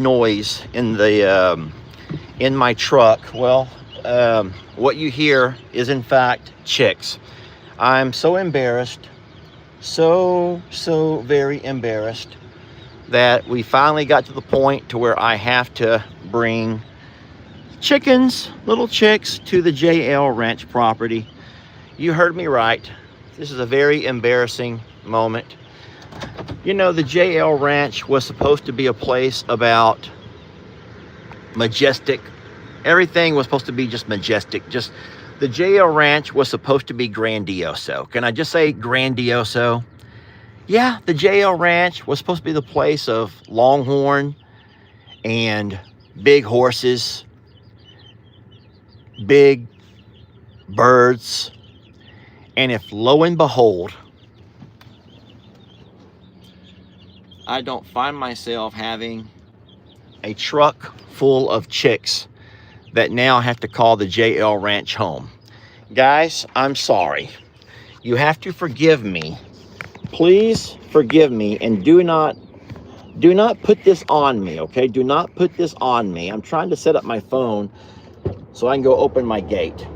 noise in my truck. Well, what you hear is in fact chicks. I'm so embarrassed, so very embarrassed that we finally got to the point to where I have to bring chickens, little chicks, to the JL Ranch property. You heard me right. This is a very embarrassing moment. You know, the JL Ranch was supposed to be a place about majestic. Everything was supposed to be just majestic. Just the JL Ranch was supposed to be grandioso. Can I just say grandioso? Yeah, the JL Ranch was supposed to be the place of longhorn and big horses, big birds, and if lo and behold, I don't find myself having a truck full of chicks that now have to call the JL Ranch home. Guys, I'm sorry. You have to forgive me. Please forgive me, and do not put this on me, okay? Do not put this on me. I'm trying to set up my phone so I can go open my gate.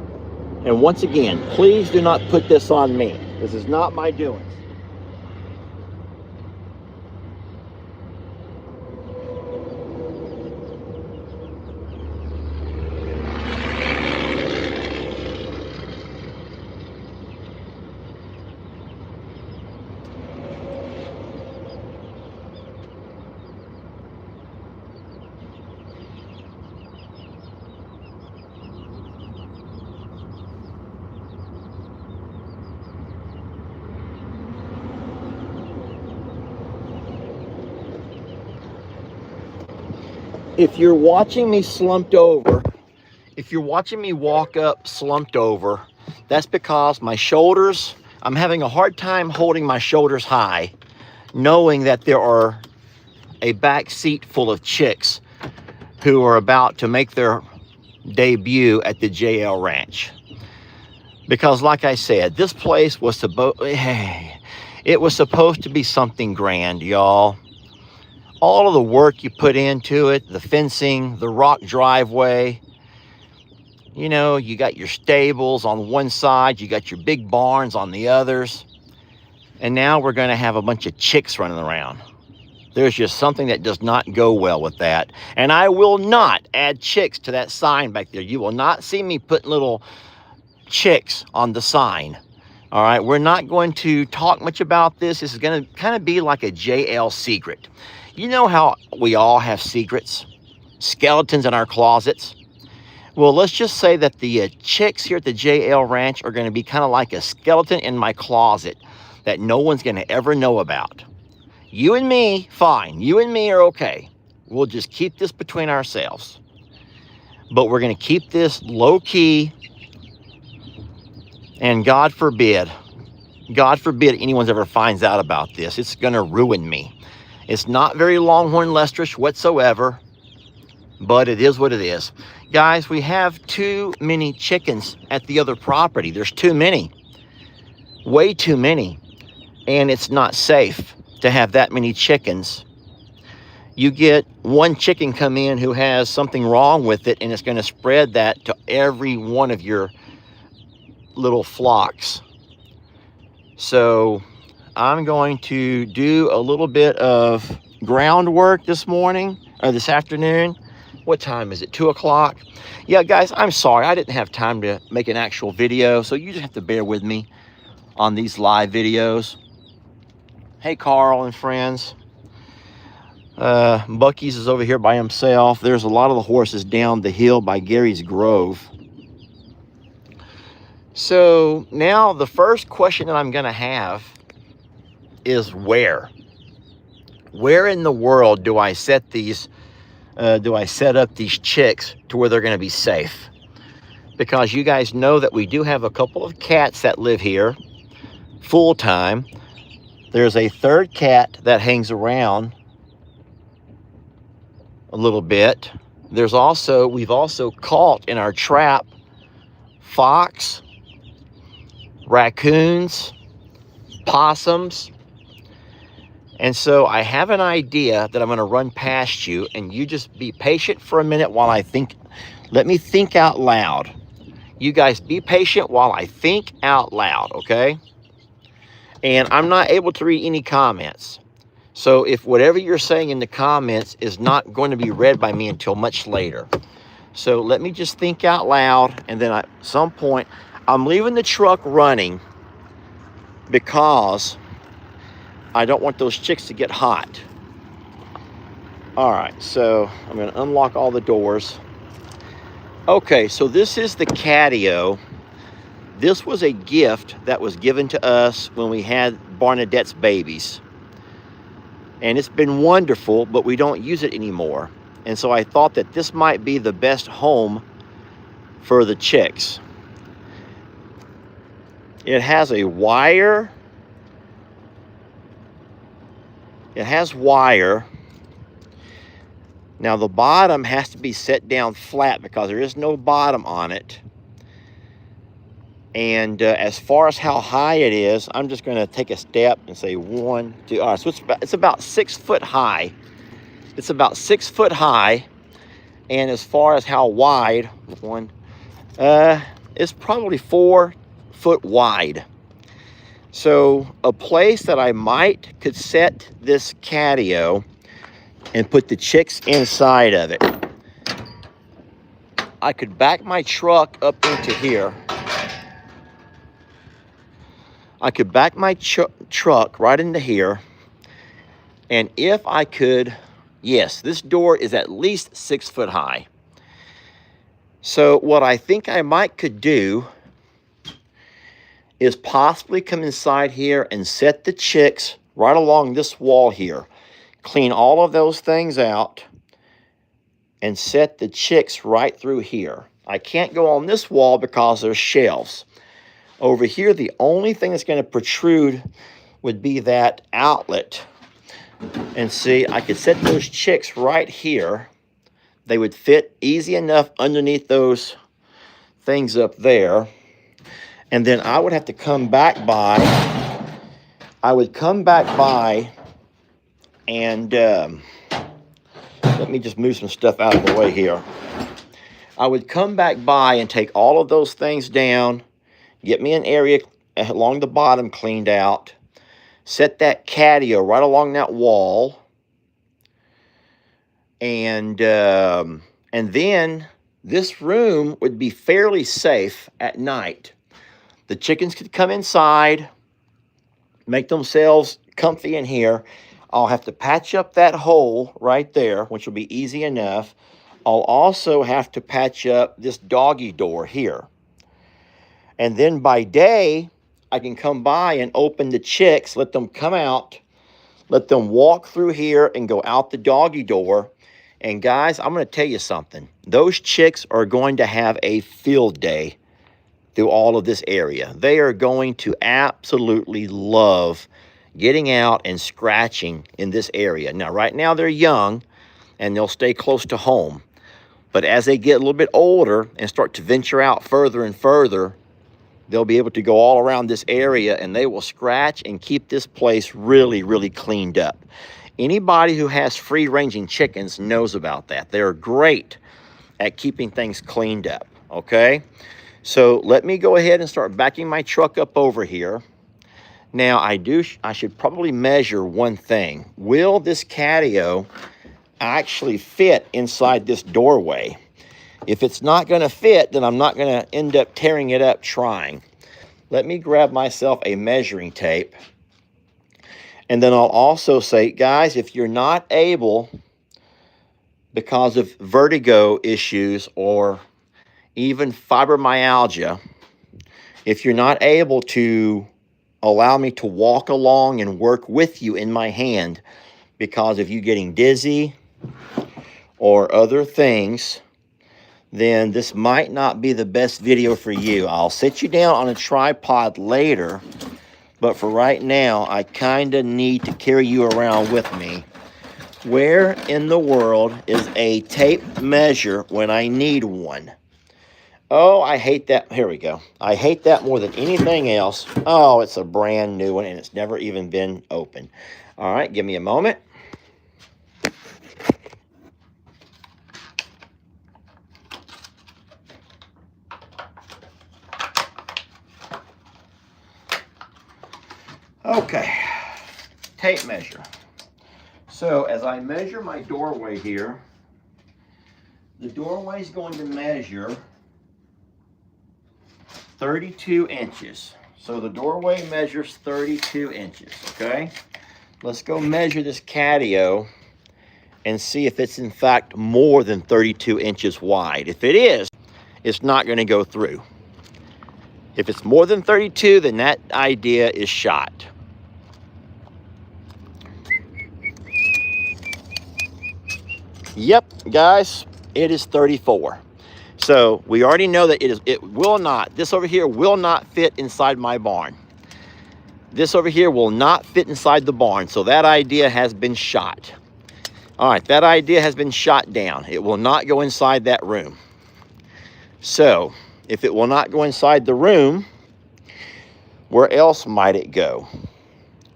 And once again, please do not put this on me. This is not my doings. If you're watching me slumped over, if you're watching me walk up slumped over, that's because my shoulders, I'm having a hard time holding my shoulders high, knowing that there are a back seat full of chicks who are about to make their debut at the JL Ranch. Because like I said, this place was supposed to be something grand, y'all. All of the work you put into it, the fencing, the rock driveway, you know, you got your stables on one side, you got your big barns on the others, and now we're going to have a bunch of chicks running around. There's just something that does not go well with that. And I will not add chicks to that sign back there. You will not see me putting little chicks on the sign. All right, we're not going to talk much about this. This is going to kind of be like a JL secret. You know how we all have secrets, skeletons in our closets? Well, let's just say that the chicks here at the JL Ranch are going to be kind of like a skeleton in my closet that no one's going to ever know about. You and me, fine. You and me are okay. We'll just keep this between ourselves. But we're going to keep this low key. And God forbid anyone ever finds out about this. It's going to ruin me. It's not very Longhorn Lestrish whatsoever, but it is what it is. Guys, we have too many chickens at the other property. There's too many, way too many, and it's not safe to have that many chickens. You get one chicken come in who has something wrong with it, and it's going to spread that to every one of your little flocks. So I'm going to do a little bit of groundwork this morning, or this afternoon. What time is it? 2 o'clock? Yeah, guys, I'm sorry. I didn't have time to make an actual video, so you just have to bear with me on these live videos. Hey, Carl and friends. Bucky's is over here by himself. There's a lot of the horses down the hill by Gary's Grove. So now the first question that I'm going to have is where? Where in the world do I set these? Do I set up these chicks to where they're going to be safe? Because you guys know that we do have a couple of cats that live here full time. There's a third cat that hangs around a little bit. We've also caught in our trap fox, raccoons, possums. And so I have an idea that I'm going to run past you, and you just be patient for a minute while I think. Let me think out loud. You guys be patient while I think out loud, okay? And I'm not able to read any comments. So if whatever you're saying in the comments is not going to be read by me until much later. So let me just think out loud, and then at some point, I'm leaving the truck running because I don't want those chicks to get hot. All right, so I'm going to unlock all the doors. Okay, so this is the catio. This was a gift that was given to us when we had Barnadette's babies. And it's been wonderful, but we don't use it anymore. And so I thought that this might be the best home for the chicks. It has a wire. It has wire. Now the bottom has to be set down flat because there is no bottom on it. And as far as how high it is, I'm just going to take a step and say 1, 2. All right, so it's about 6 foot high. It's about 6 foot high. And as far as how wide, it's probably 4 foot wide. So a place that I could set this catio and put the chicks inside of it. I could back my truck up into here. I could back my truck right into here. And if I could, yes, this door is at least 6 foot high. So what I think I could do is possibly come inside here and set the chicks right along this wall here. Clean all of those things out and set the chicks right through here. I can't go on this wall because there's shelves. Over here, the only thing that's going to protrude would be that outlet. And see, I could set those chicks right here. They would fit easy enough underneath those things up there. And then I would have to come back by. I would come back by and let me just move some stuff out of the way here. I would come back by and take all of those things down, get me an area along the bottom cleaned out, set that catio right along that wall, and then this room would be fairly safe at night. The chickens could come inside, make themselves comfy in here. I'll have to patch up that hole right there, which will be easy enough. I'll also have to patch up this doggy door here. And then by day, I can come by and open the chicks, let them come out, let them walk through here and go out the doggy door. And guys, I'm going to tell you something. Those chicks are going to have a field day through all of this area. They are going to absolutely love getting out and scratching in this area. Now, right now they're young and they'll stay close to home. But as they get a little bit older and start to venture out further and further, they'll be able to go all around this area and they will scratch and keep this place really, really cleaned up. Anybody who has free-ranging chickens knows about that. They're great at keeping things cleaned up, okay? So let me go ahead and start backing my truck up over here. Now, I should probably measure one thing. Will this catio actually fit inside this doorway? If it's not going to fit, then I'm not going to end up tearing it up trying. Let me grab myself a measuring tape. And then I'll also say, guys, if you're not able, because of vertigo issues or even fibromyalgia, if you're not able to allow me to walk along and work with you in my hand because of you getting dizzy or other things, then this might not be the best video for you. I'll sit you down on a tripod later, but for right now, I kind of need to carry you around with me. Where in the world is a tape measure when I need one? Oh, I hate that. Here we go. I hate that more than anything else. Oh, it's a brand new one, and it's never even been opened. All right, give me a moment. Okay, tape measure. So as I measure my doorway here, the doorway is going to measure 32 inches. So the doorway measures 32 inches, okay? Let's go measure this catio and see if it's in fact more than 32 inches wide. If it is, it's not going to go through. If it's more than 32, then that idea is shot. Yep, guys, it is 34. So we already know that it will not, this over here will not fit inside my barn. This over here will not fit inside the barn. So that idea has been shot. All right, that idea has been shot down. It will not go inside that room. So if it will not go inside the room, where else might it go?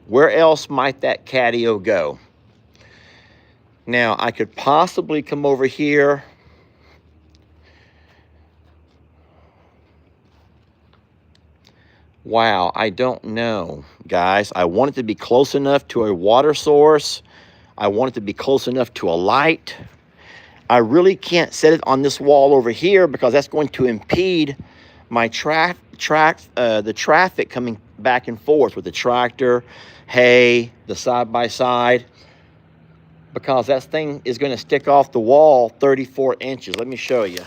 Where else might that catio go? Now, I could possibly come over here. Wow, I don't know, guys. I want it to be close enough to a water source. I want it to be close enough to a light. I really can't set it on this wall over here because that's going to impede my the traffic coming back and forth with the tractor, hay, the side-by-side. Because that thing is going to stick off the wall 34 inches. Let me show you.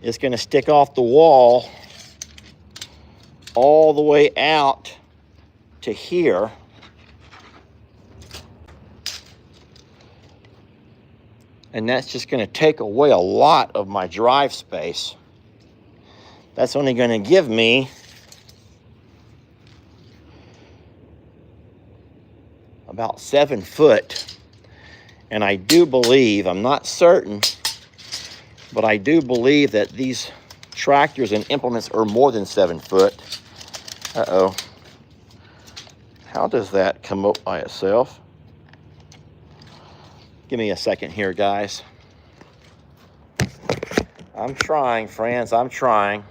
It's going to stick off the wall all the way out to here. And that's just going to take away a lot of my drive space. That's only going to give me about 7 foot. And I do believe, I'm not certain, but I do believe that these tractors and implements are more than 7 foot. Uh-oh. How does that come up by itself? Give me a second here, guys. I'm trying, friends, I'm trying.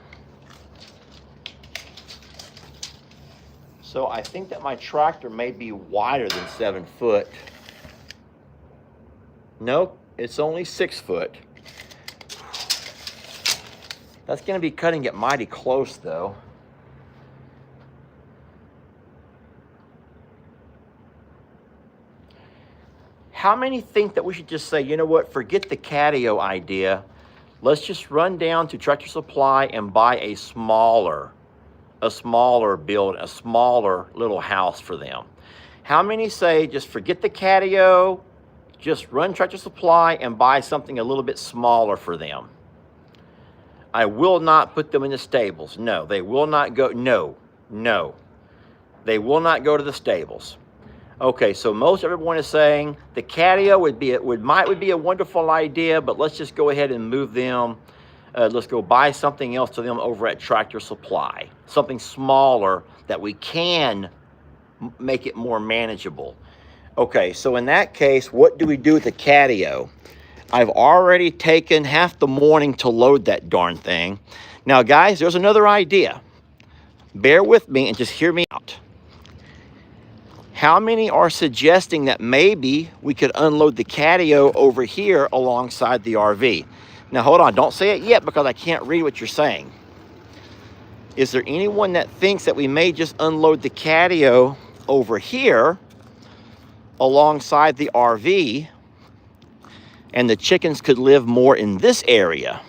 So I think that my tractor may be wider than 7 foot. Nope, it's only 6 foot. That's going to be cutting it mighty close, though. How many think that we should just say, you know what, forget the catio idea. Let's just run down to Tractor Supply and buy a smaller build, a smaller little house for them? How many say just forget the catio, just run Tractor Supply and buy something a little bit smaller for them? I will not put them in the stables. No, they will not go. No. They will not go to the stables. Okay, so most everyone is saying the catio would be a wonderful idea, but let's just go ahead and move them. Let's go buy something else to them over at Tractor Supply. Something smaller that we can make it more manageable. Okay, so in that case, what do we do with the catio? I've already taken half the morning to load that darn thing. Now, guys, there's another idea. Bear with me and just hear me out. How many are suggesting that maybe we could unload the catio over here alongside the RV? Now, hold on. Don't say it yet because I can't read what you're saying. Is there anyone that thinks that we may just unload the catio over here alongside the RV and the chickens could live more in this area?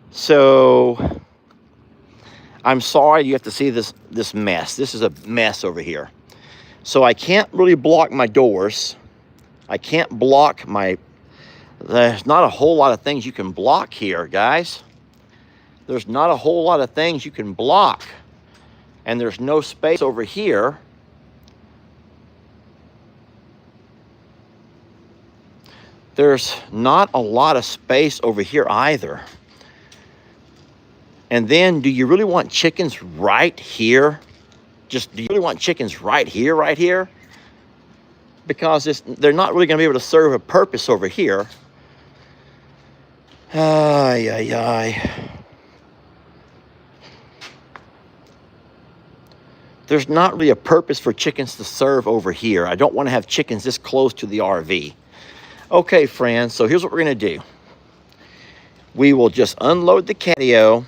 So I'm sorry you have to see this mess. This is a mess over here. So I can't really block my doors. I can't block my... There's not a whole lot of things you can block here, guys. There's not a whole lot of things you can block. And there's no space over here. There's not a lot of space over here either. And then, do you really want chickens right here Just, do you really want chickens right here, right here? Because they're not really going to be able to serve a purpose over here. Ay, ay, ay. There's not really a purpose for chickens to serve over here. I don't want to have chickens this close to the RV. Okay, friends, so here's what we're going to do. We will just unload the catio.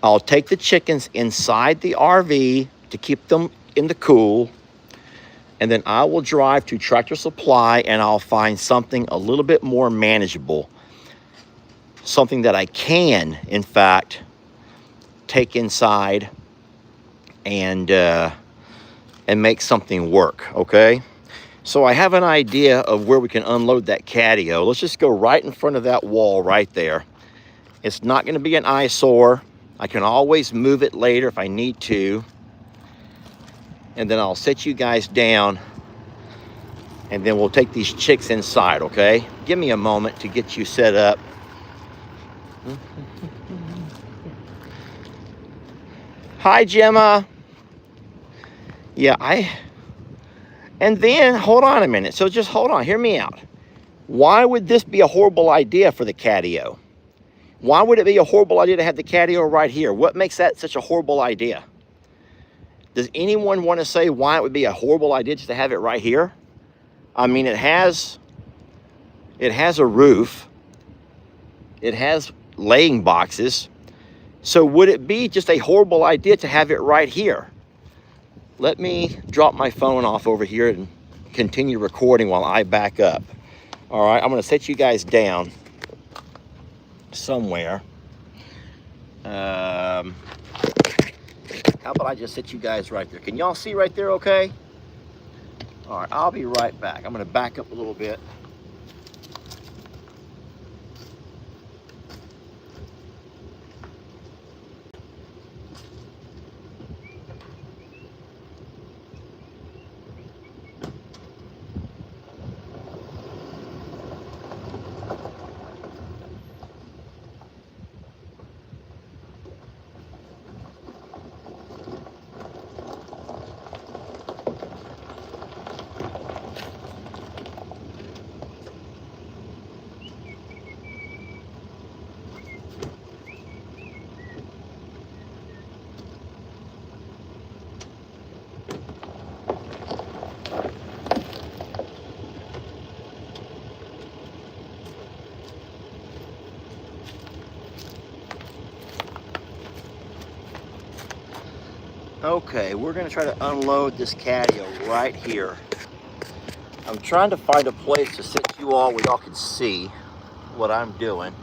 I'll take the chickens inside the RV to keep them in the cool. And then I will drive to Tractor Supply and I'll find something a little bit more manageable. Something that I can, in fact, take inside and make something work, okay? So I have an idea of where we can unload that catio. Let's just go right in front of that wall right there. It's not going to be an eyesore. I can always move it later if I need to. And then I'll set you guys down and then we'll take these chicks inside, okay? Give me a moment to get you set up. Hi, Gemma. Yeah, and then, hold on a minute. So just hold on, hear me out. Why would this be a horrible idea for the catio? Why would it be a horrible idea to have the catio right here? What makes that such a horrible idea? Does anyone want to say why it would be a horrible idea just to have it right here? I mean, it has a roof. It has laying boxes. So would it be just a horrible idea to have it right here? Let me drop my phone off over here and continue recording while I back up. All right, I'm going to set you guys down somewhere. How about I just set you guys right there? Can y'all see right there okay? All right, I'll be right back. I'm going to back up a little bit. Okay, we're going to try to unload this catio right here. I'm trying to find a place to sit you all where y'all can see what I'm doing.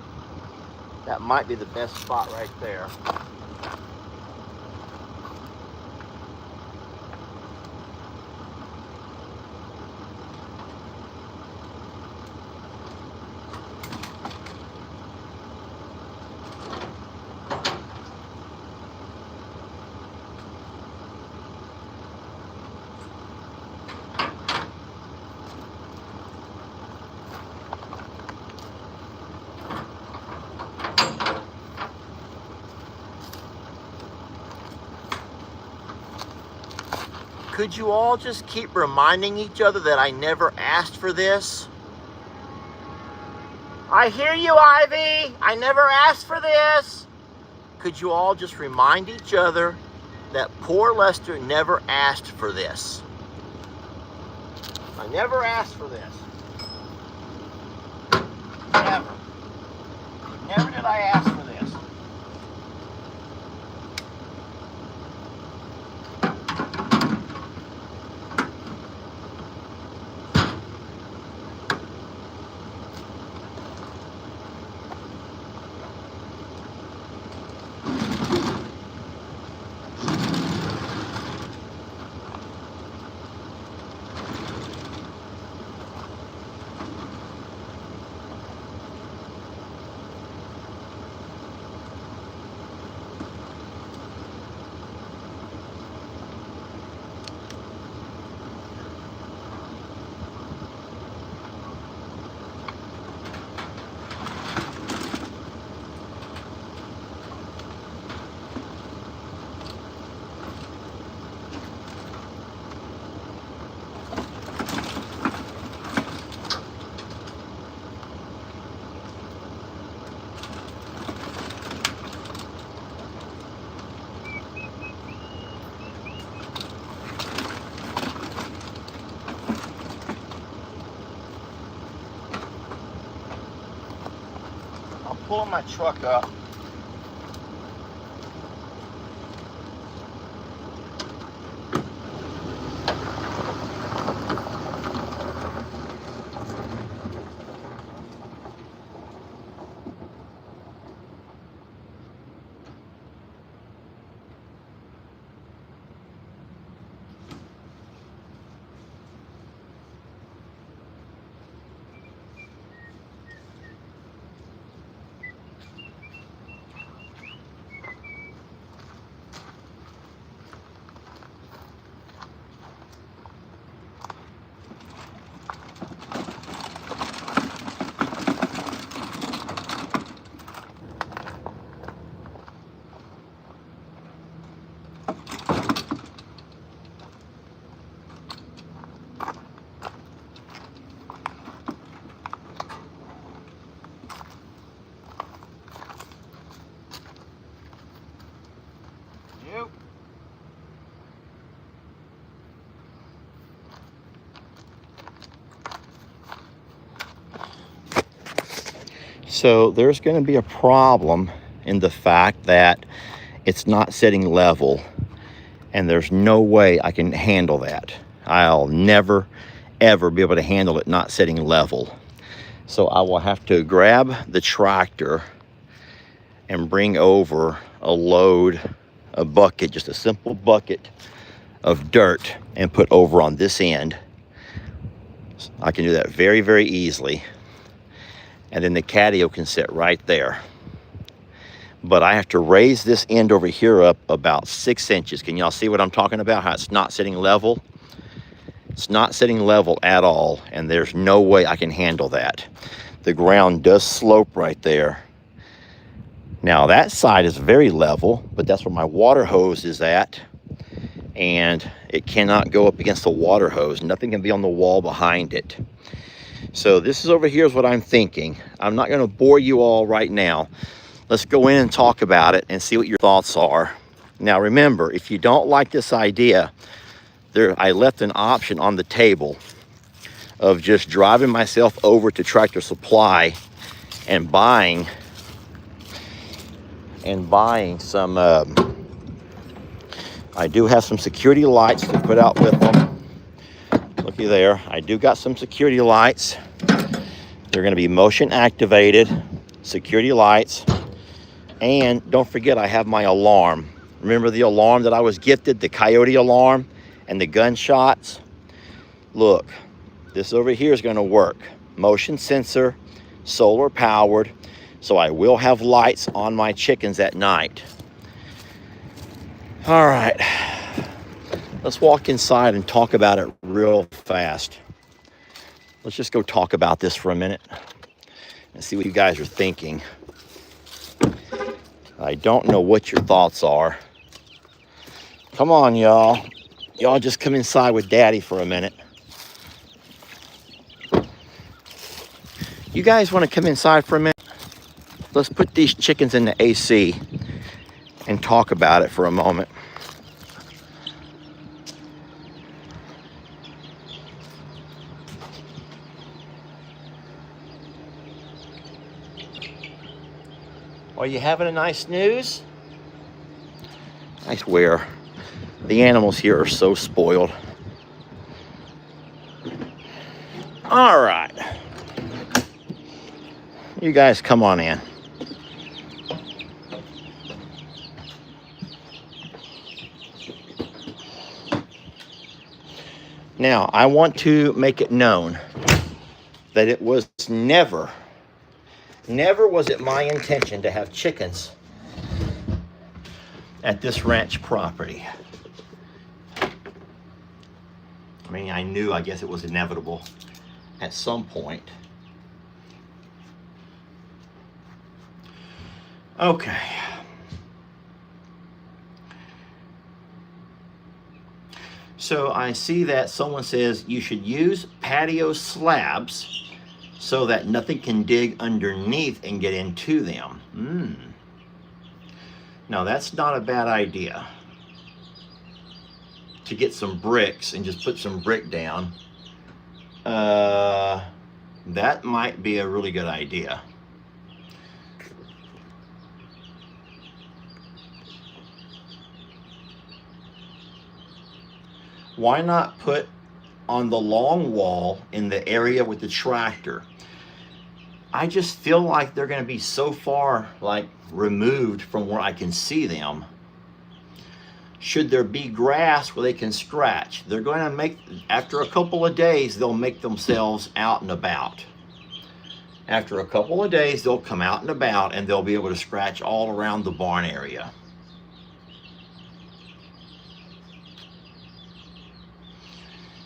That might be the best spot right there. Could you all just keep reminding each other that I never asked for this? I hear you, Ivy. I never asked for this. Could you all just remind each other that poor Lester never asked for this? I never asked for this. Never. Never did I ask for this. pulling my truck up. So there's going to be a problem in the fact that it's not sitting level, and there's no way I can handle that. I'll never, ever be able to handle it not sitting level. So I will have to grab the tractor and bring over a load, a bucket, just a simple bucket of dirt, and put over on this end. I can do that very, very easily. And then the catio can sit right there. But I have to raise this end over here up about 6 inches. Can y'all see what I'm talking about? How it's not sitting level? It's not sitting level at all, and there's no way I can handle that. The ground does slope right there. Now that side is very level, but that's where my water hose is at. And it cannot go up against the water hose. Nothing can be on the wall behind it. So this is over here is what I'm thinking. I'm not going to bore you all right now. Let's go in and talk about it and see what your thoughts are. Now remember, if you don't like this idea, I left an option on the table of just driving myself over to Tractor Supply and buying some, I do have some security lights to put out with them. Looky there, I do got some security lights. They're going to be motion activated security lights. And don't forget, I have my alarm. Remember the alarm that I was gifted, the coyote alarm and the gunshots? Look, this over here is going to work. Motion sensor, solar powered, so I will have lights on my chickens at night. All right. Let's walk inside and talk about it real fast. Let's just go talk about this for a minute and see what you guys are thinking. I don't know what your thoughts are. Come on, y'all. Y'all just come inside with Daddy for a minute. You guys want to come inside for a minute? Let's put these chickens in the AC and talk about it for a moment. Are you having a nice snooze? I swear, the animals here are so spoiled. All right. You guys come on in. Now, I want to make it known that it was never was it my intention to have chickens at this ranch property. I mean, I guess it was inevitable at some point. Okay. So I see that someone says you should use patio slabs so that nothing can dig underneath and get into them. Now that's not a bad idea. To get some bricks and just put some brick down. That might be a really good idea. Why not put on the long wall in the area with the tractor? I just feel like they're going to be so far like removed from where I can see them. Should there be grass where they can scratch, they're going to make, after a couple of days, they'll make themselves out and about. After a couple of days, they'll come out and about and they'll be able to scratch all around the barn area.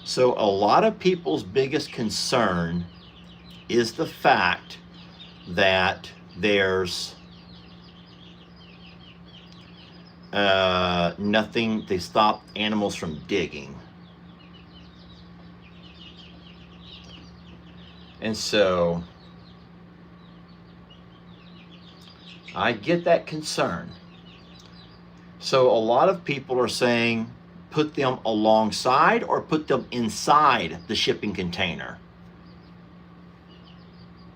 So a lot of people's biggest concern is the fact that there's nothing to stop animals from digging. And so I get that concern. So a lot of people are saying put them alongside or put them inside the shipping container.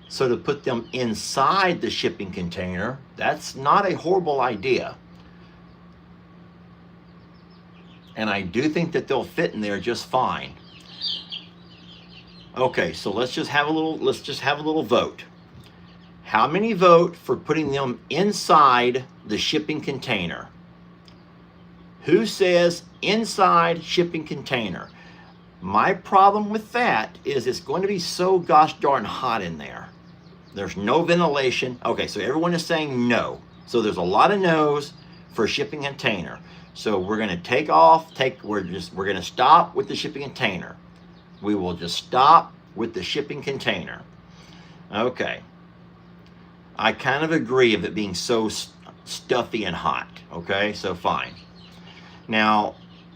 So to put them inside the shipping container, that's not a horrible idea. And I do think that they'll fit in there just fine. Okay, so let's just have a little vote. How many vote for putting them inside the shipping container? Who says inside shipping container? My problem with that is it's going to be so gosh darn hot in there. There's no ventilation. Okay, so everyone is saying no. So there's a lot of no's for shipping container. So we're going to we're going to stop with the shipping container. We will just stop with the shipping container. Okay. I kind of agree of it being so stuffy and hot. Okay, so fine. Now,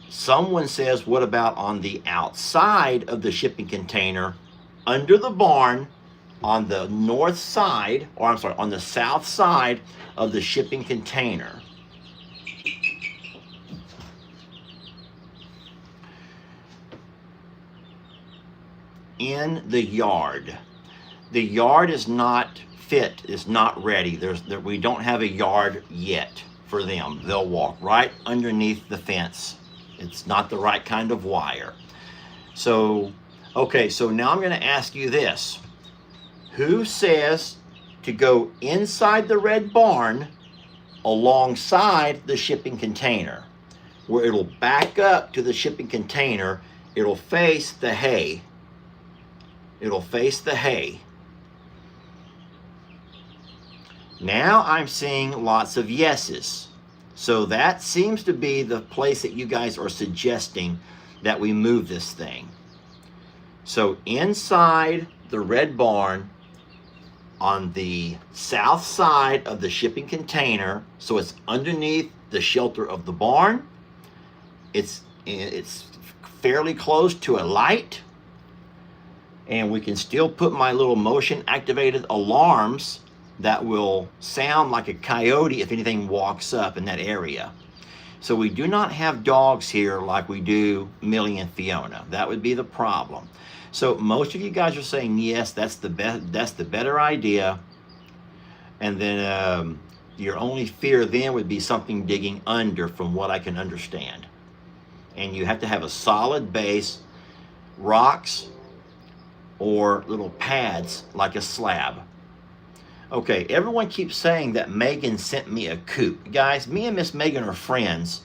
someone says, what about on the outside of the shipping container, under the barn, on the north side, or I'm sorry, on the south side of the shipping container? In the yard. The yard is not fit, is not ready. We don't have a yard yet for them. They'll walk right underneath the fence. It's not the right kind of wire. So, okay, so now I'm going to ask you this. Who says to go inside the red barn alongside the shipping container, where it'll back up to the shipping container, it'll face the hay. It'll face the hay. Now I'm seeing lots of yeses. So that seems to be the place that you guys are suggesting that we move this thing. So inside the red barn on the south side of the shipping container, so it's underneath the shelter of the barn. It's fairly close to a light. And we can still put my little motion activated alarms that will sound like a coyote if anything walks up in that area. So we do not have dogs here like we do Millie and Fiona. That would be the problem. So most of you guys are saying yes, that's the better idea. And then your only fear then would be something digging under, from what I can understand. And you have to have a solid base, rocks, or little pads like a slab. Okay, everyone keeps saying that Megan sent me a coop. Guys, me and Miss Megan are friends,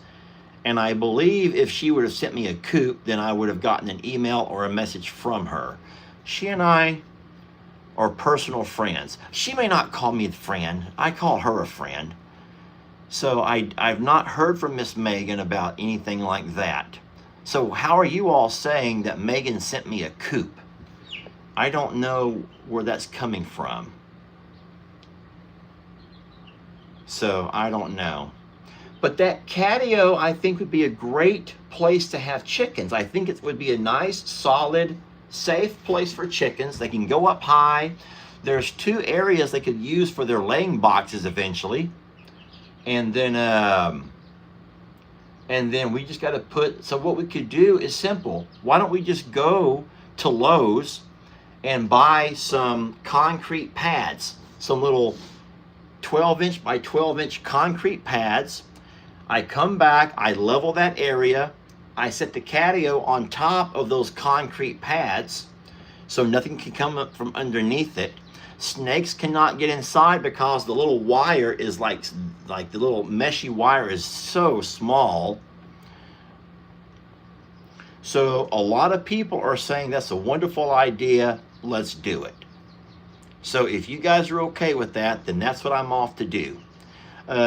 and I believe if she would have sent me a coop, then I would have gotten an email or a message from her. She and I are personal friends. She may not call me a friend. I call her a friend. So I've not heard from Miss Megan about anything like that. So how are you all saying that Megan sent me a coop? I don't know where that's coming from. So I don't know. But that catio, I think, would be a great place to have chickens. I think it would be a nice, solid, safe place for chickens. They can go up high. There's 2 areas they could use for their laying boxes eventually. And then we just got to put, so what we could do is simple. Why don't we just go to Lowe's and buy some concrete pads, some little 12-inch by 12-inch concrete pads. I come back, I level that area, I set the catio on top of those concrete pads so nothing can come up from underneath it. Snakes cannot get inside because the little wire is like the little meshy wire is so small. So a lot of people are saying that's a wonderful idea, let's do it. So if you guys are okay with that, then that's what I'm off to do.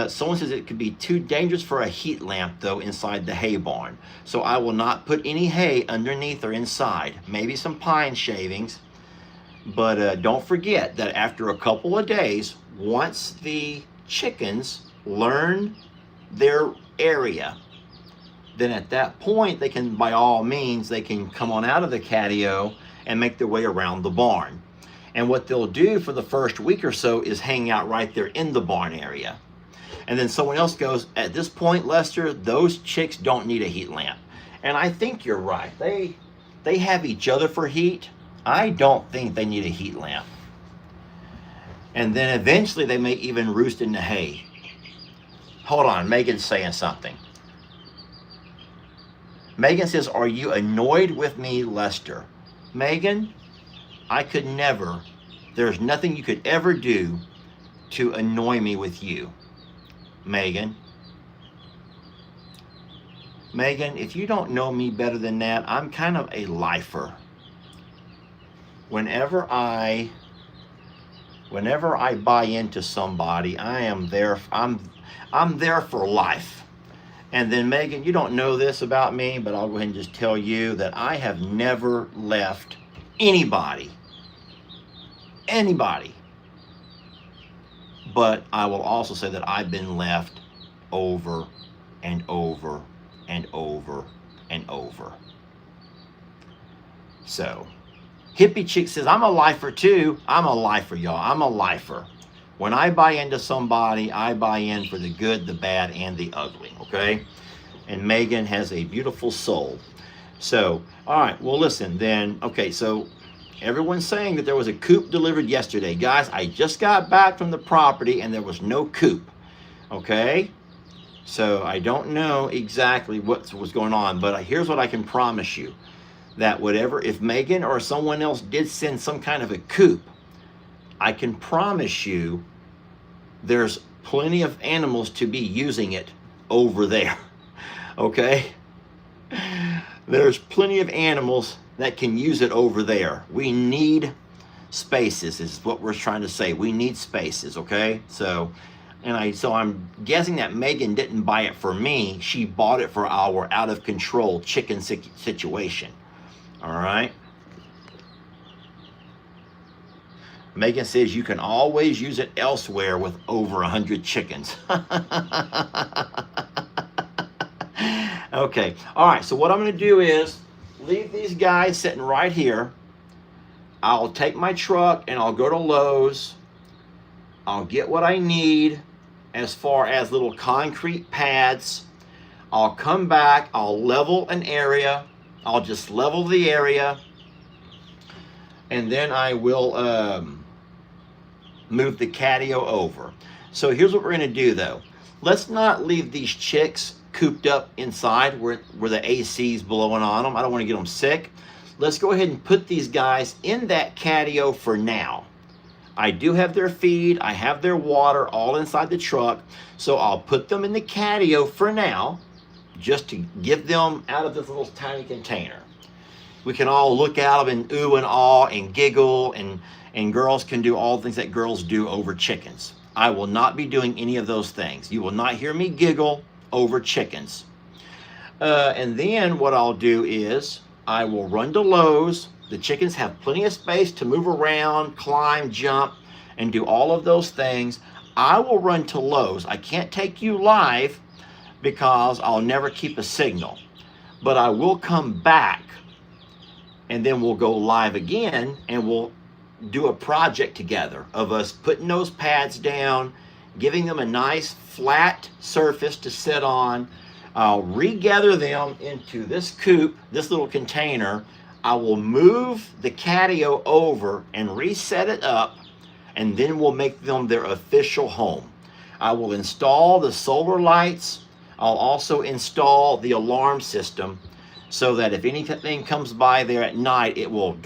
Someone says it could be too dangerous for a heat lamp though inside the hay barn. So I will not put any hay underneath or inside. Maybe some pine shavings. But don't forget that after a couple of days, once the chickens learn their area, then at that point they can, by all means, they can come on out of the catio and make their way around the barn. And what they'll do for the first week or so is hang out right there in the barn area. And then someone else goes, at this point, Lester, those chicks don't need a heat lamp. And I think you're right. They have each other for heat. I don't think they need a heat lamp. And then eventually they may even roost in the hay. Hold on, Megan's saying something. Megan says, are you annoyed with me, Lester? Megan, I could never, there's nothing you could ever do to annoy me with you. Megan, if you don't know me better than that, I'm kind of a lifer. Whenever I buy into somebody, I'm there for life. And then Megan, you don't know this about me, but I'll go ahead and just tell you that I have never left anybody. But I will also say that I've been left over and over and over and over. So, Hippie Chick says, I'm a lifer too. I'm a lifer, y'all. I'm a lifer. When I buy into somebody, I buy in for the good, the bad, and the ugly, okay? And Megan has a beautiful soul. So, all right, well, listen, then, okay, so everyone's saying that there was a coop delivered yesterday. Guys, I just got back from the property and there was no coop, okay? So I don't know exactly what was going on, but here's what I can promise you. That whatever, if Megan or someone else did send some kind of a coop, I can promise you there's plenty of animals to be using it over there, okay? There's plenty of animals that can use it over there. We need spaces is what we're trying to say. We need spaces, okay? So I'm guessing that Megan didn't buy it for me. She bought it for our out of control chicken situation. All right. Megan says you can always use it elsewhere with over 100 chickens. Okay. All right. So what I'm going to do is leave these guys sitting right here. I'll take my truck and I'll go to Lowe's. I'll get what I need as far as little concrete pads. I'll come back. I'll level an area. I'll just level the area. And then I will move the catio over. So here's what we're going to do though. Let's not leave these chicks cooped up inside where the AC's blowing on them. I don't want to get them sick. Let's go ahead and put these guys in that catio for now. I do have their feed. I have their water all inside the truck. So I'll put them in the catio for now, just to give them out of this little tiny container. We can all look at them and ooh and awe and giggle, and girls can do all the things that girls do over chickens. I will not be doing any of those things. You will not hear me giggle over chickens. And then what I'll do is I will run to Lowe's. The chickens have plenty of space to move around, climb, jump, and do all of those things. I will run to Lowe's. I can't take you live because I'll never keep a signal. But I will come back and then we'll go live again and we'll do a project together of us putting those pads down, giving them a nice flat surface to sit on. I'll regather them into this coop, this little container. I will move the catio over and reset it up, and then we'll make them their official home. I will install the solar lights. I'll also install the alarm system so that if anything comes by there at night, it will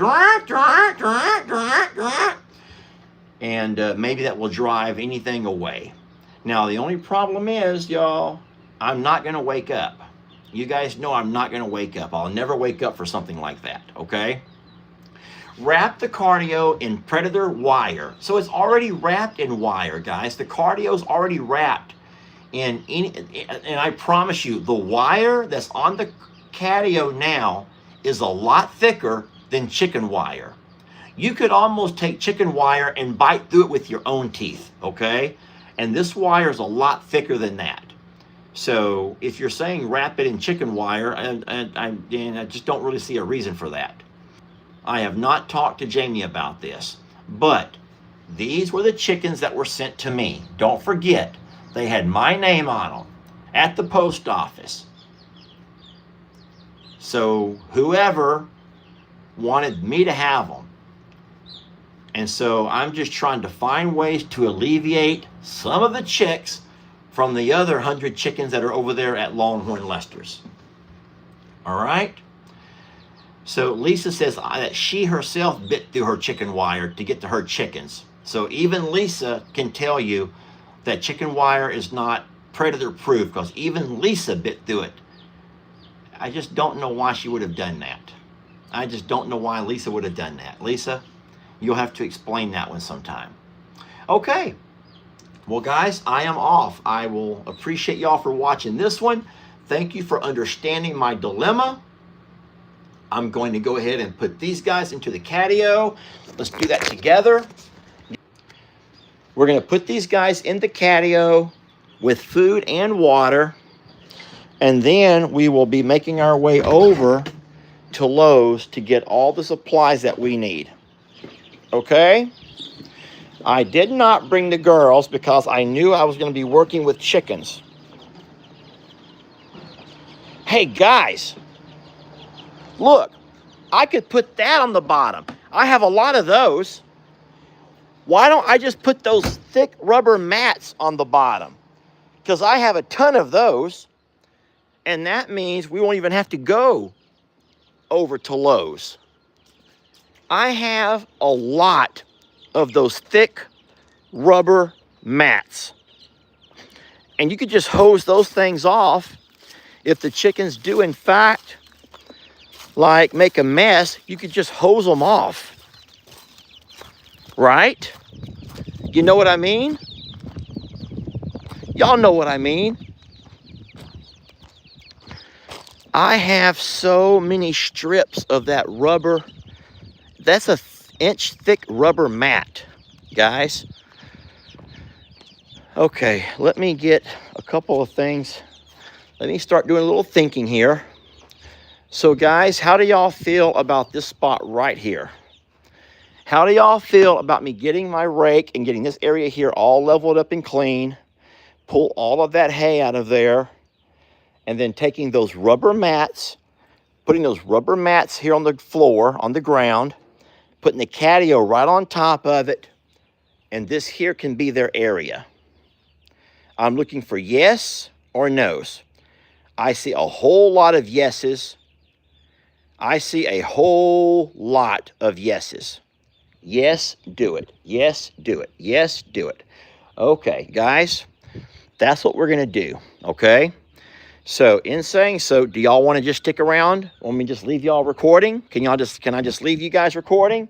and maybe that will drive anything away. Now, the only problem is, y'all, I'm not going to wake up. You guys know I'm not going to wake up. I'll never wake up for something like that, okay? Wrap the cardio in Predator wire. So it's already wrapped in wire, guys. The cardio's already wrapped in and I promise you, the wire that's on the Catio now is a lot thicker than chicken wire. You could almost take chicken wire and bite through it with your own teeth, okay? And this wire is a lot thicker than that. So if you're saying wrap it in chicken wire, I just don't really see a reason for that. I have not talked to Jamie about this, but these were the chickens that were sent to me. Don't forget, they had my name on them at the post office. So whoever wanted me to have them. And so I'm just trying to find ways to alleviate some of the chicks from the other 100 chickens that are over there at Longhorn Lester's. All right? So Lisa says that she herself bit through her chicken wire to get to her chickens. So even Lisa can tell you that chicken wire is not predator proof because even Lisa bit through it. I just don't know why she would have done that. I just don't know why Lisa would have done that. Lisa, you'll have to explain that one sometime. Okay. Well, guys, I am off. I will appreciate y'all for watching this one. Thank you for understanding my dilemma. I'm going to go ahead and put these guys into the Catio. Let's do that together. We're going to put these guys in the Catio with food and water. And then we will be making our way over to Lowe's to get all the supplies that we need. Okay? I did not bring the girls because I knew I was going to be working with chickens. Hey, guys. Look, I could put that on the bottom. I have a lot of those. Why don't I just put those thick rubber mats on the bottom? Because I have a ton of those. And that means we won't even have to go over to Lowe's. I have a lot of those thick rubber mats. And you could just hose those things off. If the chickens do, in fact, like make a mess, you could just hose them off. Right? You know what I mean? Y'all know what I mean. I have so many strips of that rubber. That's a inch thick rubber mat, guys. Okay, let me get a couple of things. Let me start doing a little thinking here. So guys, how do y'all feel about this spot right here? How do y'all feel about me getting my rake and getting this area here all leveled up and clean, pull all of that hay out of there, and then taking those rubber mats, putting those rubber mats here on the floor, on the ground, putting the Catio right on top of it, and this here can be their area. I'm looking for yes or no's. I see a whole lot of yeses. I see a whole lot of yeses. Yes, do it. Yes, do it. Yes, do it. Okay, guys, that's what we're going to do, okay? So, in saying so, do y'all want to just stick around? Want me to just leave y'all recording? Can I just leave you guys recording?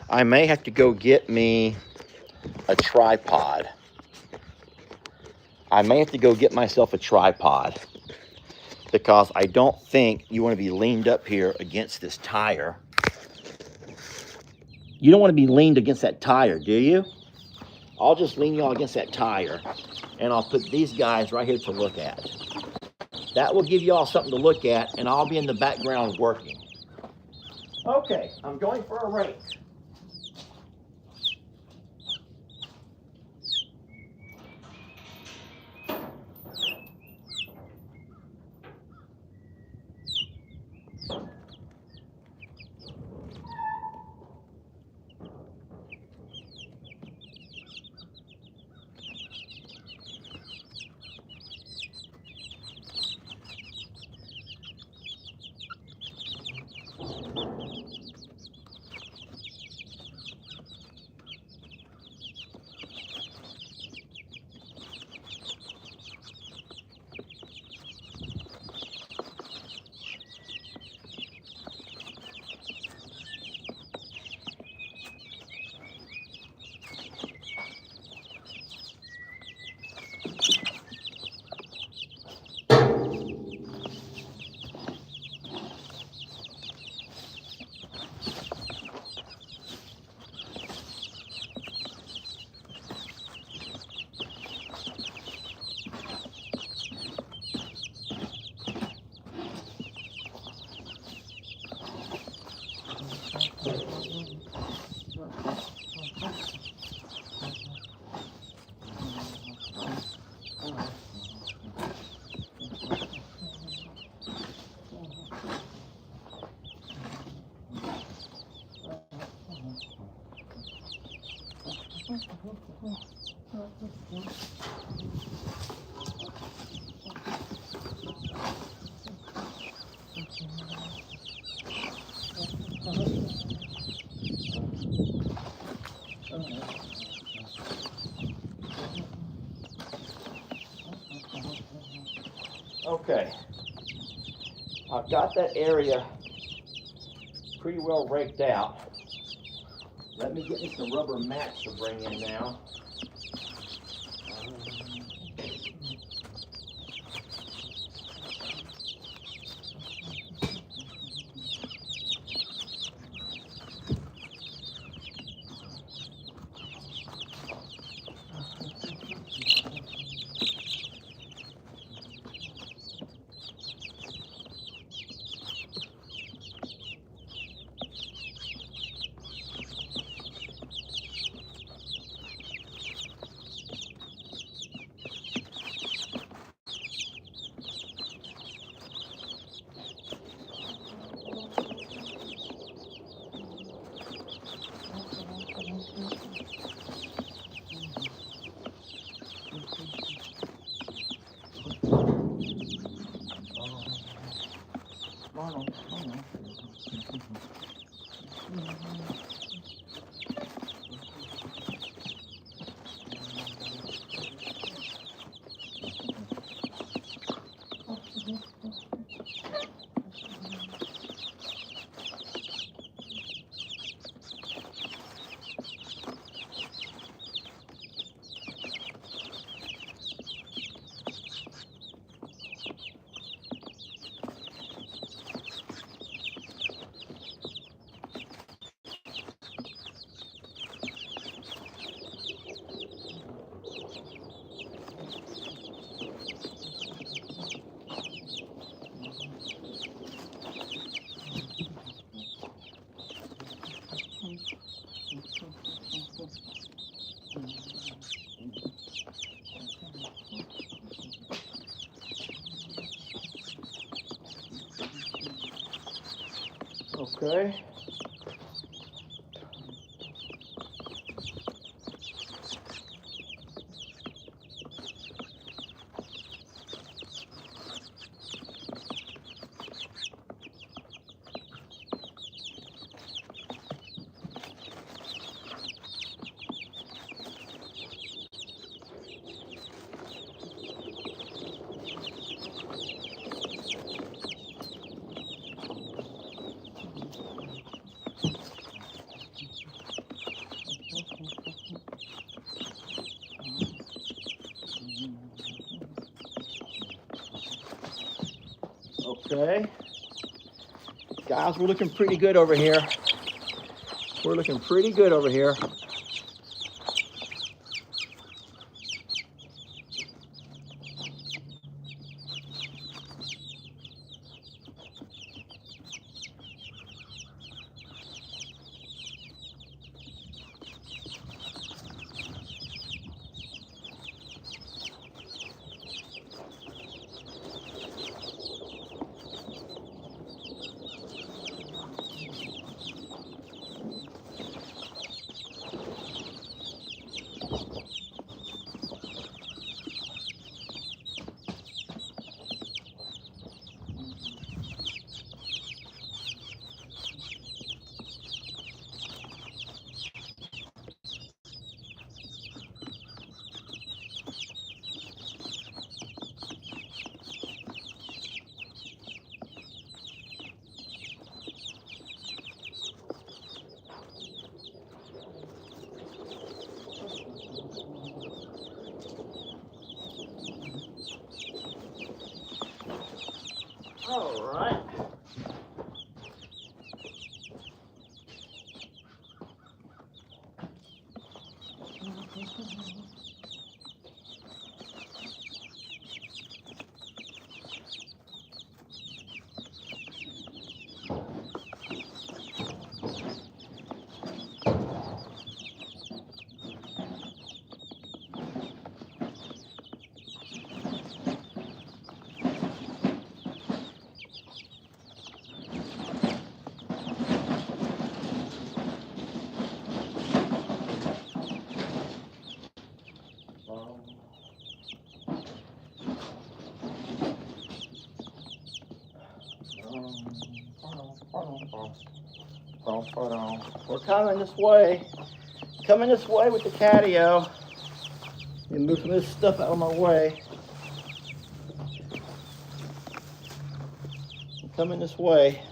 I may have to go get me a tripod. I may have to go get myself a tripod because I don't think you want to be leaned up here against this tire. You don't want to be leaned against that tire, do you? I'll just lean y'all against that tire and I'll put these guys right here to look at. That will give y'all something to look at and I'll be in the background working. Okay, I'm going for a rake. Okay, I've got that area pretty well raked out. Let me get me some rubber mats to bring in now. Okay. Okay. Guys, we're looking pretty good over here. We're looking pretty good over here. All right. pardon. We're coming this way. Coming this way with the catio. Let me move some of this stuff out of my way. I'm coming this way.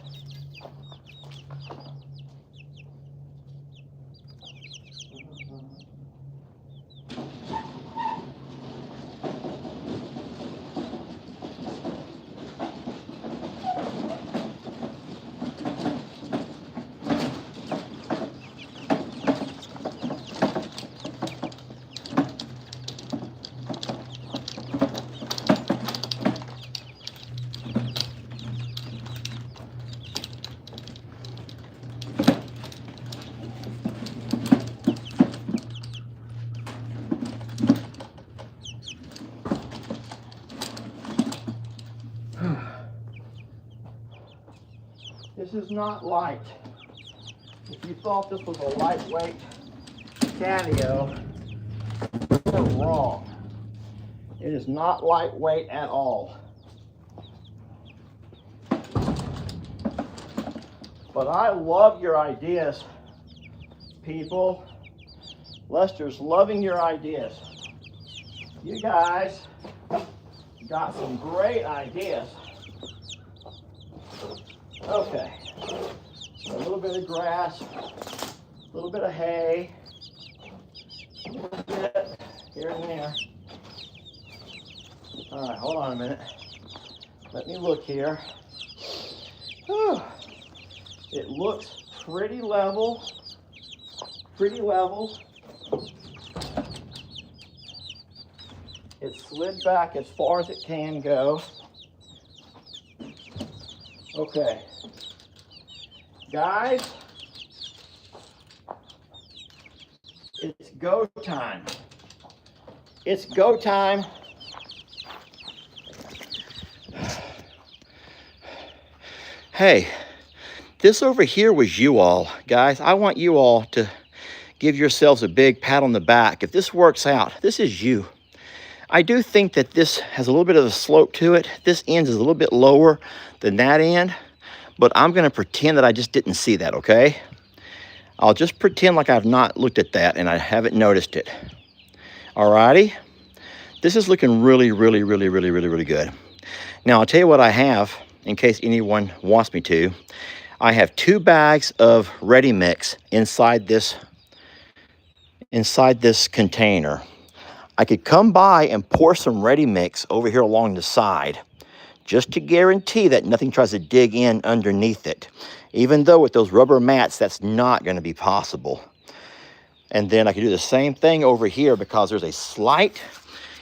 This is not light. If you thought this was a lightweight catio, you're wrong. It is not lightweight at all. But I love your ideas, people. Lester's loving your ideas. You guys got some great ideas. Okay, a little bit of grass, a little bit of hay, a little bit here and there. All right, hold on a minute. Let me look here. Whew. It looks pretty level, pretty level. It slid back as far as it can go. Okay. Guys, it's go time. It's go time. Hey, this over here was you all. Guys, I want you all to give yourselves a big pat on the back. If this works out, this is you. I do think that this has a little bit of a slope to it. This end is a little bit lower than that end. But I'm going to pretend that I just didn't see that, okay? I'll just pretend like I've not looked at that and I haven't noticed it. Alrighty? This is looking really, really, really, really, really, really good. Now, I'll tell you what I have, in case anyone wants me to. I have 2 bags of ready mix inside this container. I could come by and pour some ready mix over here along the side, just to guarantee that nothing tries to dig in underneath it. Even though with those rubber mats, that's not gonna be possible. And then I can do the same thing over here because there's a slight,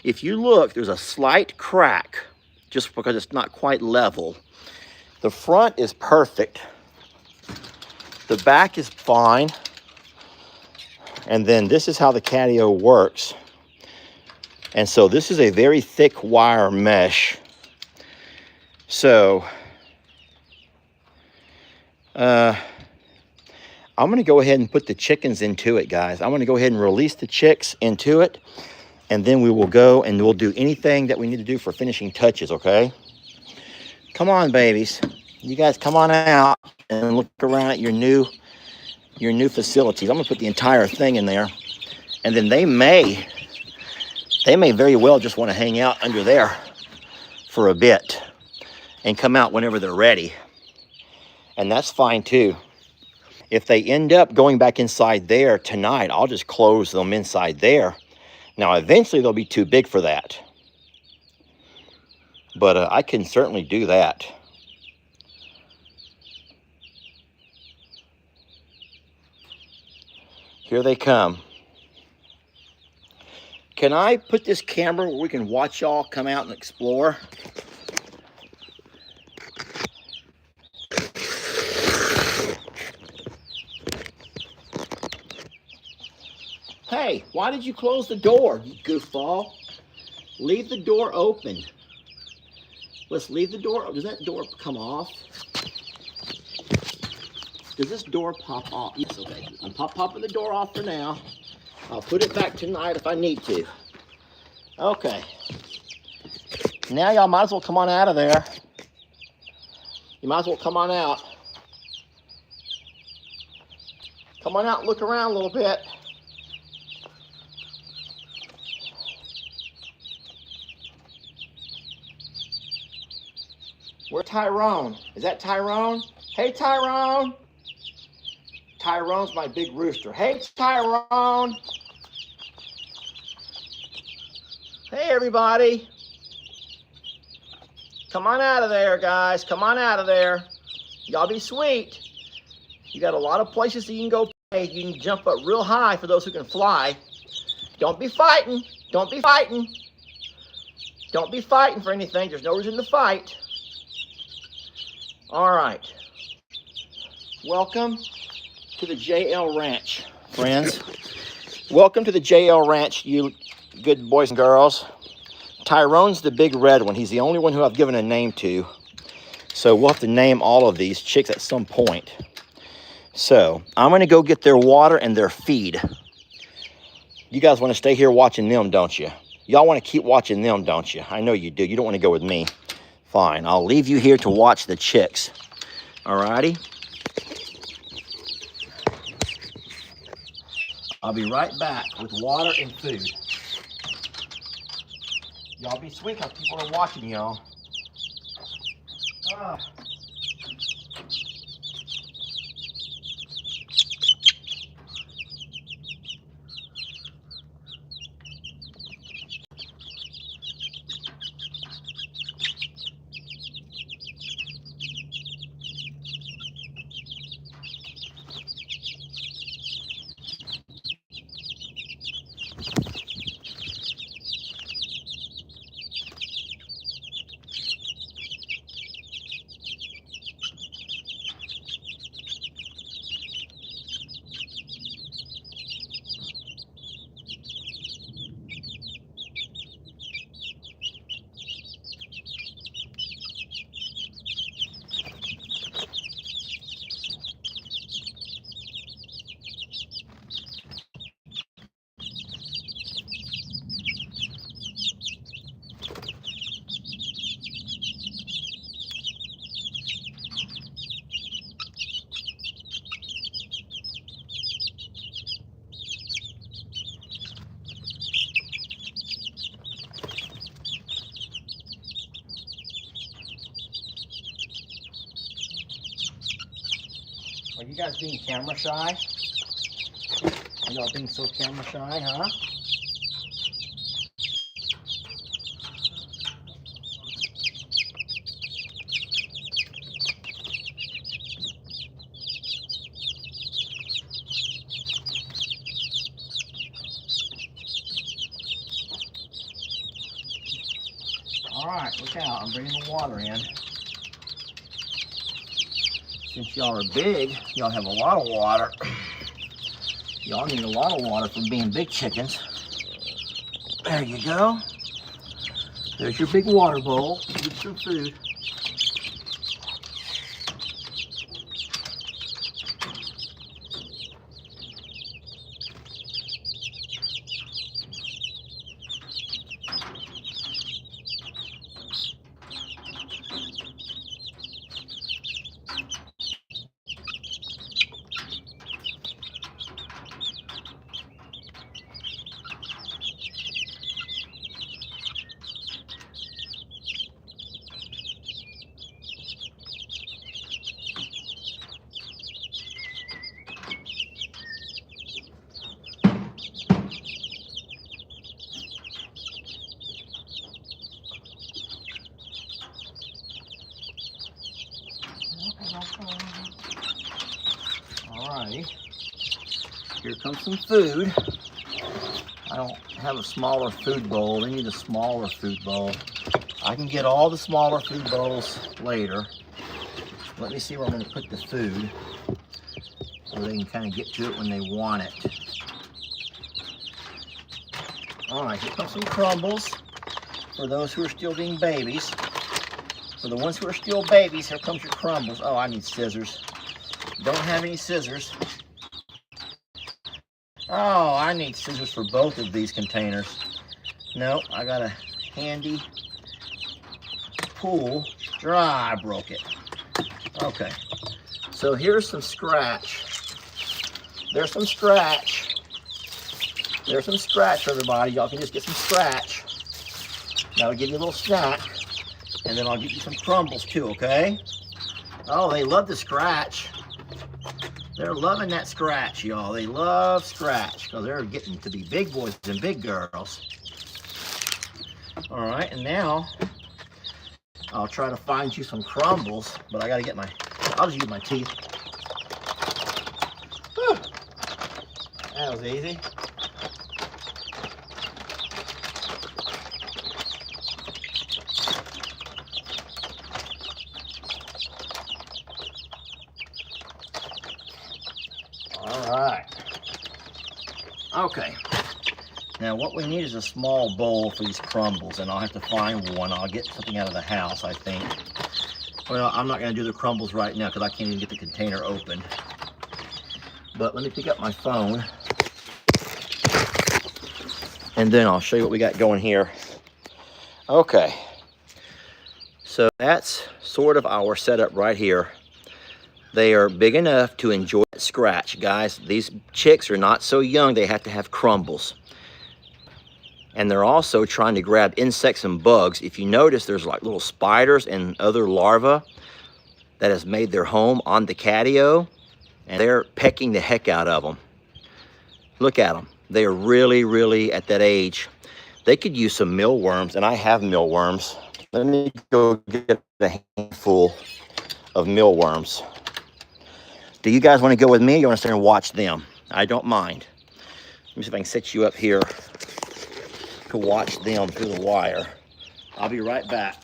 if you look, there's a slight crack just because it's not quite level. The front is perfect. The back is fine. And then this is how the catio works. And so this is a very thick wire mesh. So, I'm going to go ahead and put the chickens into it, guys. I'm going to go ahead and release the chicks into it, and then we will go and we'll do anything that we need to do for finishing touches, okay? Come on, babies. You guys come on out and look around at your new facilities. I'm going to put the entire thing in there, and then they may very well just want to hang out under there for a bit and come out whenever they're ready. And that's fine too. If they end up going back inside there tonight, I'll just close them inside there. Now, eventually they'll be too big for that. But I can certainly do that. Here they come. Can I put this camera where we can watch y'all come out and explore? Hey, why did you close the door, you goofball? Leave the door open. Let's leave the door. Does that door come off? Does this door pop off? Yes, okay. I'm popping the door off for now. I'll put it back tonight if I need to. Okay. Now y'all might as well come on out of there. You might as well come on out. Come on out and look around a little bit. Where's Tyrone? Is that Tyrone? Hey, Tyrone. Tyrone's my big rooster. Hey, Tyrone. Hey, everybody. Come on out of there, guys. Come on out of there. Y'all be sweet. You got a lot of places that you can go play. You can jump up real high for those who can fly. Don't be fighting. Don't be fighting. Don't be fighting for anything. There's no reason to fight. All right. Welcome to the JL Ranch, friends. Welcome to the JL Ranch, you good boys and girls. Tyrone's the big red one. He's the only one who I've given a name to. So we'll have to name all of these chicks at some point. So I'm going to go get their water and their feed. You guys want to stay here watching them, don't you? Y'all want to keep watching them, don't you? I know you do. You don't want to go with me. Fine, I'll leave you here to watch the chicks. Alrighty? I'll be right back with water and food. Y'all be sweet because people are watching y'all. Are you guys being camera shy? Are y'all being so camera shy, huh? All right, look out, I'm bringing the water in. Since y'all are big, y'all have a lot of water. Y'all need a lot of water from being big chickens. There you go. There's your big water bowl. Get some food. Alrighty, here comes some food. I don't have a smaller food bowl. They need a smaller food bowl. I can get all the smaller food bowls later. Let me see where I'm going to put the food so they can kind of get to it when they want it. Alright, here comes some crumbles for those who are still being babies. For the ones who are still babies, here comes your crumbles. Oh, I need scissors. Don't have any scissors. Oh, I need scissors for both of these containers. No, I got a handy pool. I broke it. Okay, so here's some scratch There's some scratch. There's some scratch for everybody. Y'all can just get some scratch. That'll give you a little snack. And then I'll get you some crumbles too, okay? Oh, they love the scratch. They're loving that scratch, y'all. They love scratch because they're getting to be big boys and big girls. All right, and now I'll try to find you some crumbles, but I gotta get I'll just use my teeth. Whew. That was easy. All right. Okay. Now what we need is a small bowl for these crumbles, and I'll have to find one. I'll get something out of the house, I think. Well, I'm not going to do the crumbles right now because I can't even get the container open. But let me pick up my phone, and then I'll show you what we got going here. Okay. So that's sort of our setup right here. They are big enough to enjoy scratch, guys. These chicks are not so young, they have to have crumbles. And they're also trying to grab insects and bugs. If you notice, there's like little spiders and other larvae that has made their home on the catio, and they're pecking the heck out of them. Look at them. They are really, really at that age. They could use some mealworms, and I have mealworms. Let me go get a handful of mealworms. Do you guys want to go with me? You want to stand and watch them? I don't mind. Let me see if I can set you up here to watch them through the wire. I'll be right back.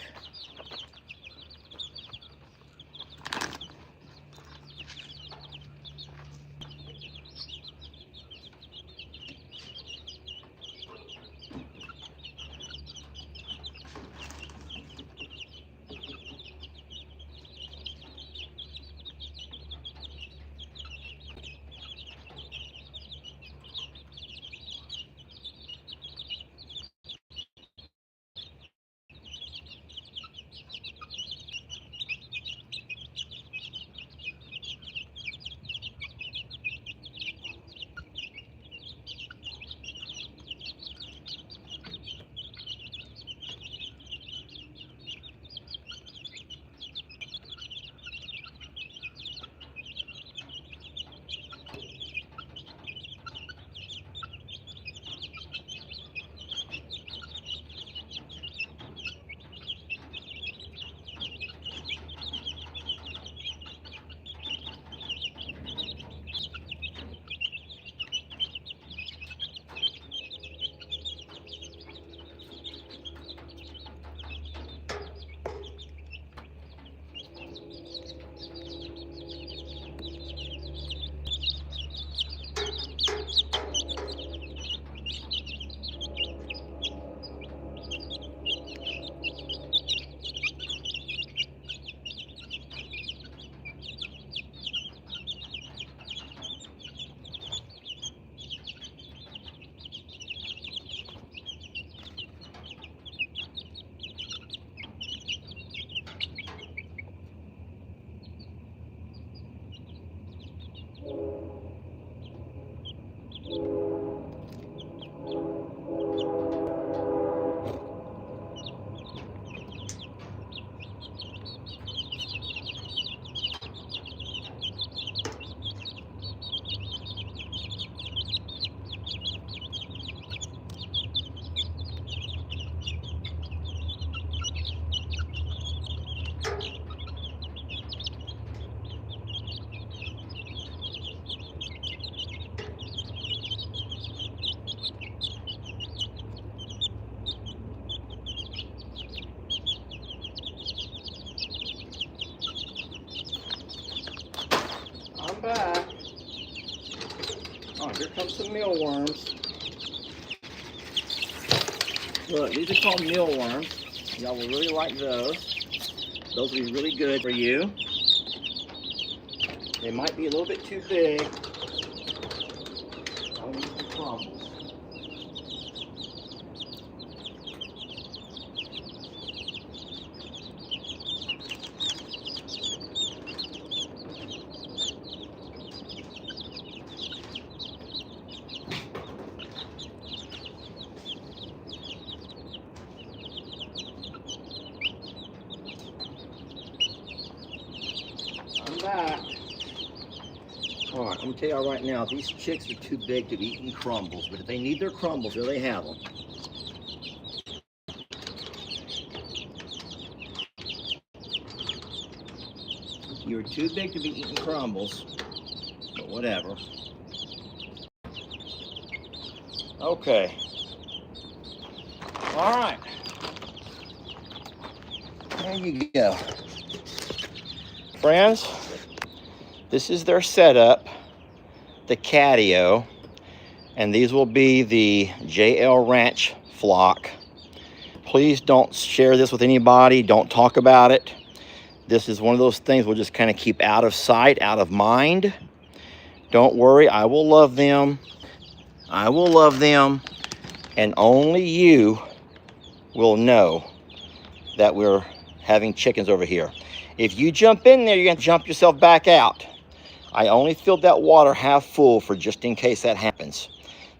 Back. Oh, here comes some mealworms. Look, these are called mealworms. Y'all will really like those. Those will be really good for you. They might be a little bit too big. I'll use some crumbles. back. All right, I'm gonna tell y'all right now, these chicks are too big to be eating crumbles, but if they need their crumbles, here they have them. You're too big to be eating crumbles, but whatever. Okay. All right. There you go. Friends, this is their setup, the catio, and these will be the JL Ranch flock. Please don't share this with anybody. Don't talk about it. This is one of those things we'll just kind of keep out of sight, out of mind. Don't worry, I will love them. I will love them, and only you will know that we're having chickens over here. If you jump in there, you're gonna jump yourself back out. I only filled that water half full for just in case that happens.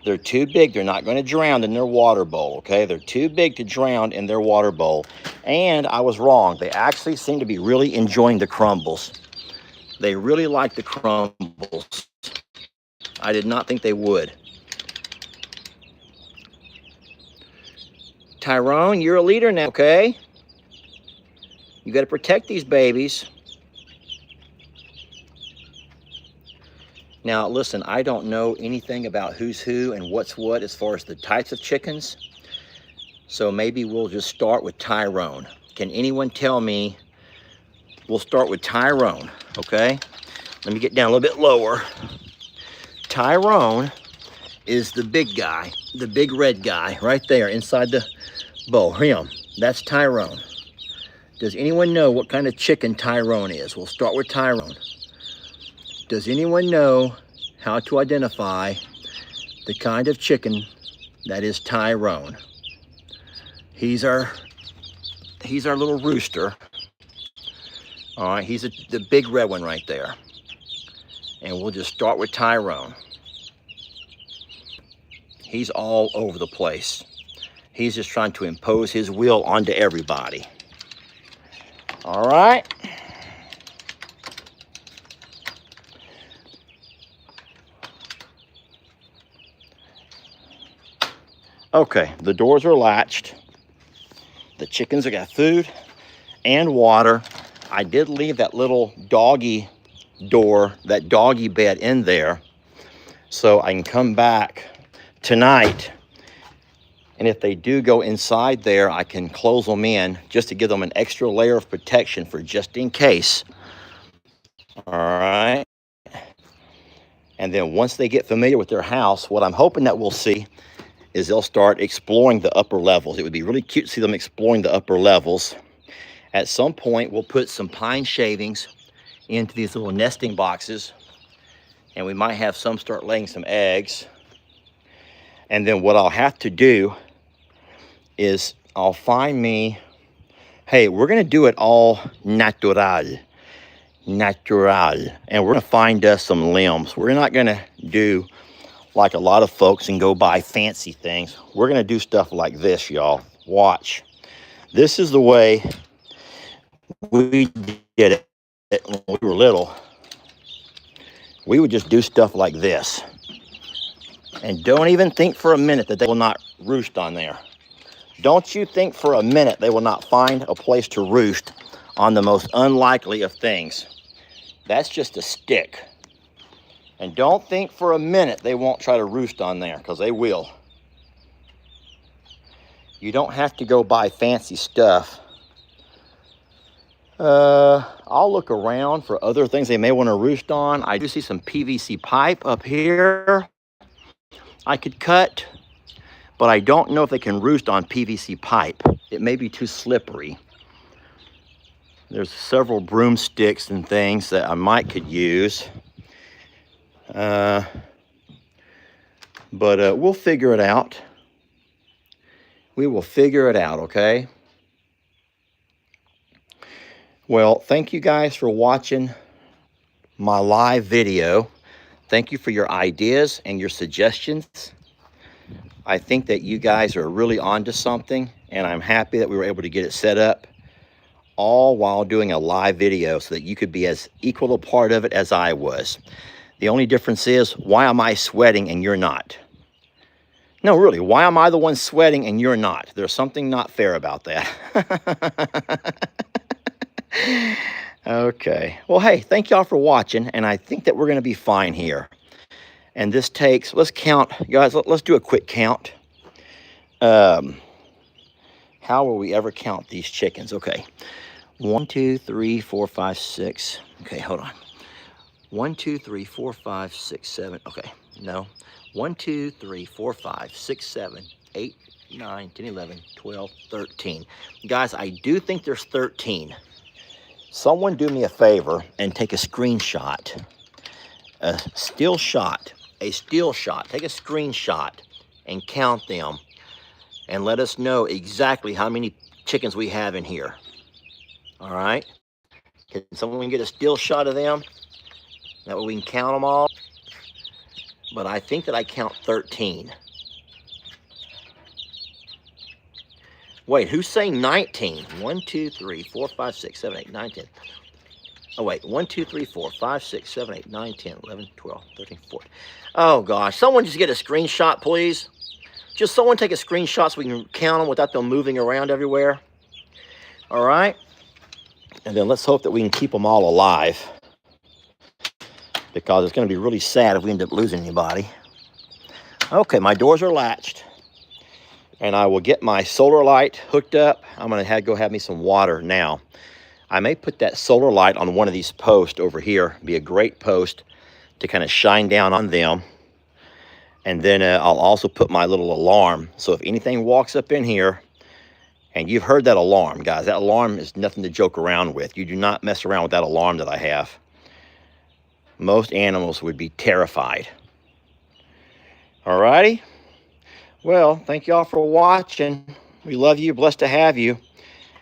They're too big, they're not gonna drown in their water bowl, okay? They're too big to drown in their water bowl. And I was wrong, they actually seem to be really enjoying the crumbles. They really like the crumbles. I did not think they would. Tyrone, you're a leader now, okay? You gotta protect these babies. Now, listen, I don't know anything about who's who and what's what as far as the types of chickens. So maybe we'll just start with Tyrone. Can anyone tell me? We'll start with Tyrone, okay? Let me get down a little bit lower. Tyrone is the big guy, the big red guy right there inside the bowl. Him, that's Tyrone. Does anyone know what kind of chicken Tyrone is? We'll start with Tyrone. Does anyone know how to identify the kind of chicken that is Tyrone? He's our little rooster. All right, he's the big red one right there. And we'll just start with Tyrone. He's all over the place. He's just trying to impose his will onto everybody. All right. Okay, the doors are latched. The chickens have got food and water. I did leave that little doggy door, that doggy bed in there, so I can come back tonight. And if they do go inside there, I can close them in just to give them an extra layer of protection for just in case. All right. And then once they get familiar with their house, what I'm hoping that we'll see is they'll start exploring the upper levels. It would be really cute to see them exploring the upper levels. At some point, we'll put some pine shavings into these little nesting boxes, and we might have some start laying some eggs. And then what I'll have to do is I'll find me, hey, we're gonna do it all natural, and we're gonna find us some limbs. We're not gonna do like a lot of folks and go buy fancy things. We're gonna do stuff like this, y'all. Watch. This is the way we did it when we were little. We would just do stuff like this. And don't even think for a minute that they will not roost on there. Don't you think for a minute they will not find a place to roost on the most unlikely of things. That's just a stick. And don't think for a minute they won't try to roost on there, because they will. You don't have to go buy fancy stuff. I'll look around for other things they may want to roost on. I do see some PVC pipe up here I could cut, but I don't know if they can roost on PVC pipe. It may be too slippery. There's several broomsticks and things that I might could use. But we'll figure it out. We will figure it out, okay? Well, thank you guys for watching my live video. Thank you for your ideas and your suggestions. I think that you guys are really onto something, and I'm happy that we were able to get it set up all while doing a live video so that you could be as equal a part of it as I was. The only difference is, why am I sweating and you're not? No, really, why am I the one sweating and you're not? There's something not fair about that. Okay, well, hey, thank y'all for watching, and I think that we're going to be fine here. And this takes, let's count, guys, let's do a quick count. How will we ever count these chickens? Okay, 1, 2, 3, 4, 5, 6. Okay, hold on. 1, 2, 3, 4, 5, 6, 7. Okay, no. 1, 2, 3, 4, 5, 6, 7, 8, 9, 10, 11, 12, 13. Guys, I do think there's 13. Someone do me a favor and take a screenshot. A still shot. Take a screenshot and count them. And let us know exactly how many chickens we have in here. All right? Can someone get a still shot of them? That way we can count them all. But I think that I count 13. Wait, who's saying 19? 1, 2, 3, 4, 5, 6, 7, 8, 9, 10. Oh, wait. 1, 2, 3, 4, 5, 6, 7, 8, 9, 10, 11, 12, 13, 14. Oh, gosh. Someone just get a screenshot, please. Just someone take a screenshot so we can count them without them moving around everywhere. All right? And then let's hope that we can keep them all alive, because it's going to be really sad if we end up losing anybody. Okay, my doors are latched. And I will get my solar light hooked up. I'm going to go have me some water now. I may put that solar light on one of these posts over here. Be a great post to kind of shine down on them. And then I'll also put my little alarm. So if anything walks up in here, and you've heard that alarm, guys, that alarm is nothing to joke around with. You do not mess around with that alarm that I have. Most animals would be terrified. Alrighty. Well, thank y'all for watching. We love you, blessed to have you.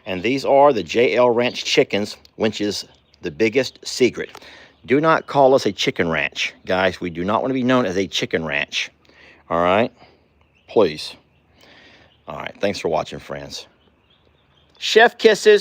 And these are the JL Ranch chickens, which is the biggest secret. Do not call us a chicken ranch, guys. We do not want to be known as a chicken ranch. All right? Please. All right. Thanks for watching, friends. Chef kisses.